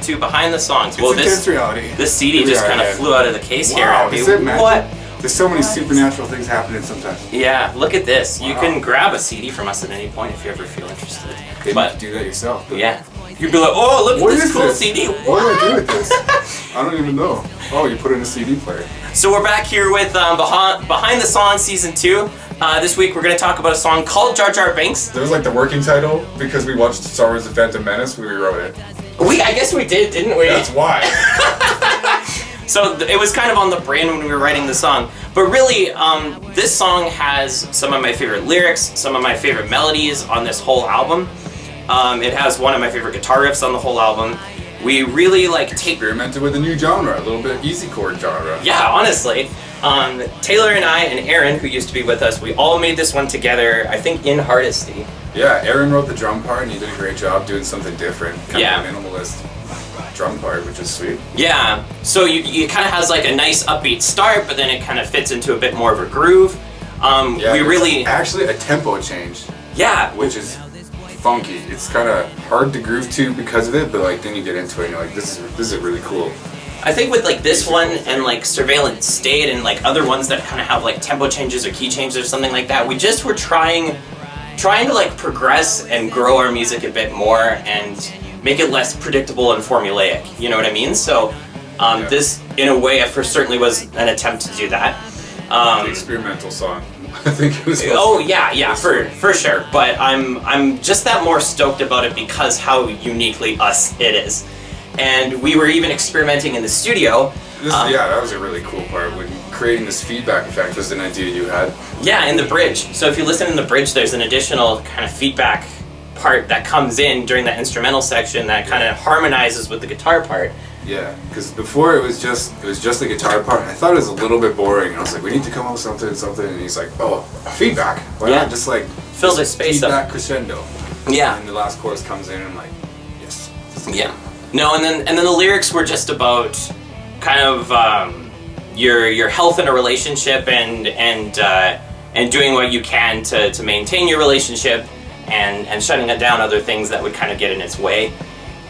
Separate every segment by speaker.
Speaker 1: to behind the songs.
Speaker 2: Well, Intense Reality.
Speaker 1: This CD just kind of flew out of the case here.
Speaker 2: Wow, is it magic?
Speaker 1: What?
Speaker 2: There's so many supernatural things happening sometimes.
Speaker 1: Yeah, look at this.
Speaker 2: Wow.
Speaker 1: You can grab a CD from us at any point if you ever feel interested.
Speaker 2: Maybe you can do that yourself.
Speaker 1: Yeah. You'd be like, oh, look at this cool CD.
Speaker 2: What do I do with this? I don't even know. Oh, you put it in a CD player.
Speaker 1: So we're back here with Behind the Song Season 2. This week we're going to talk about a song called Jar Binks.
Speaker 2: There was like the working title because we watched Star Wars: The Phantom Menace when we wrote it.
Speaker 1: I guess we did, didn't we?
Speaker 2: That's why.
Speaker 1: So it was kind of on the brain when we were writing the song. But really, this song has some of my favorite lyrics, some of my favorite melodies on this whole album. It has one of my favorite guitar riffs on the whole album. We really
Speaker 2: experimented with a new genre, a little bit easy chord genre.
Speaker 1: Yeah, honestly. Taylor and I and Aaron, who used to be with us, we all made this one together, I think in Hardesty.
Speaker 2: Yeah, Aaron wrote the drum part and he did a great job doing something different. Kind of a minimalist drum part, which is sweet.
Speaker 1: Yeah, so it kind of has like a nice upbeat start, but then it kind of fits into a bit more of a groove. We really...
Speaker 2: actually a tempo change.
Speaker 1: Yeah.
Speaker 2: Which is funky. It's kind of hard to groove to because of it, but like then you get into it and you're like, this is really cool.
Speaker 1: I think with like this one and like Surveillance State and like other ones that kind of have like tempo changes or key changes or something like that, we just were trying to like progress and grow our music a bit more and make it less predictable and formulaic. You know what I mean? So this, in a way, certainly was an attempt to do that.
Speaker 2: The experimental song. I think it was.
Speaker 1: Oh yeah, for sure. But I'm just that more stoked about it because how uniquely us it is. And we were even experimenting in the studio.
Speaker 2: Yeah, that was a really cool part. When creating this feedback effect was an idea you had.
Speaker 1: Yeah, in the bridge. So if you listen in the bridge, there's an additional kind of feedback part that comes in during that instrumental section that kind of harmonizes with the guitar part.
Speaker 2: Yeah, because before it was just the guitar part. I thought it was a little bit boring, and I was like, we need to come up with something. And he's like, oh, feedback. Why not just like
Speaker 1: fill the space
Speaker 2: feedback
Speaker 1: up.
Speaker 2: Crescendo.
Speaker 1: Yeah.
Speaker 2: And the last chorus comes in, and I'm like, yes.
Speaker 1: Yeah. No, and then the lyrics were just about kind of your health in a relationship and doing what you can to maintain your relationship and shutting down other things that would kind of get in its way.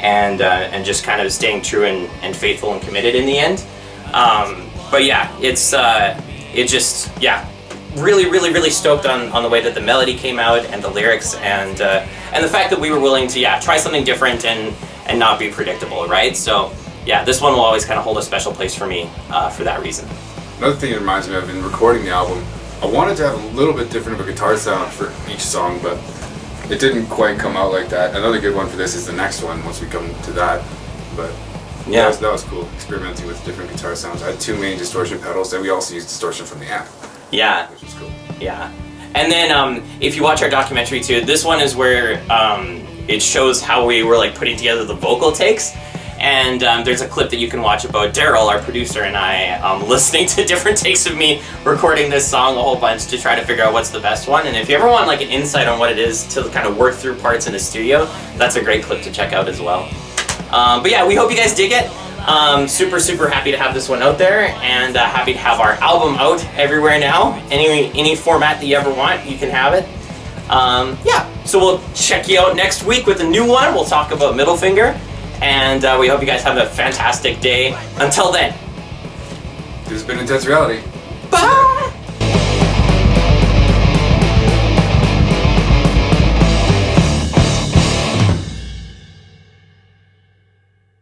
Speaker 1: And just kind of staying true and faithful and committed in the end. But yeah, really stoked on the way that the melody came out and the lyrics and the fact that we were willing to try something different and not be predictable, right? So yeah, this one will always kind of hold a special place for me for that reason.
Speaker 2: Another thing it reminds me of in recording the album, I wanted to have a little bit different of a guitar sound for each song, but it didn't quite come out like that. Another good one for this is the next one, once we come to that. But yeah, that was cool, experimenting with different guitar sounds. I had two main distortion pedals, and we also used distortion from the amp.
Speaker 1: Yeah.
Speaker 2: Which was cool.
Speaker 1: Yeah. And then if you watch our documentary too, this one is where it shows how we were like putting together the vocal takes. And there's a clip that you can watch about Daryl, our producer, and I listening to different takes of me recording this song a whole bunch to try to figure out what's the best one. And if you ever want like an insight on what it is to kind of work through parts in the studio, that's a great clip to check out as well. But yeah, we hope you guys dig it. Super happy to have this one out there, and happy to have our album out everywhere now. Any format that you ever want, you can have it. Yeah, so we'll check you out next week with a new one. We'll talk about Middle Finger. And we hope you guys have a fantastic day. Until then.
Speaker 2: This has been Intense Reality.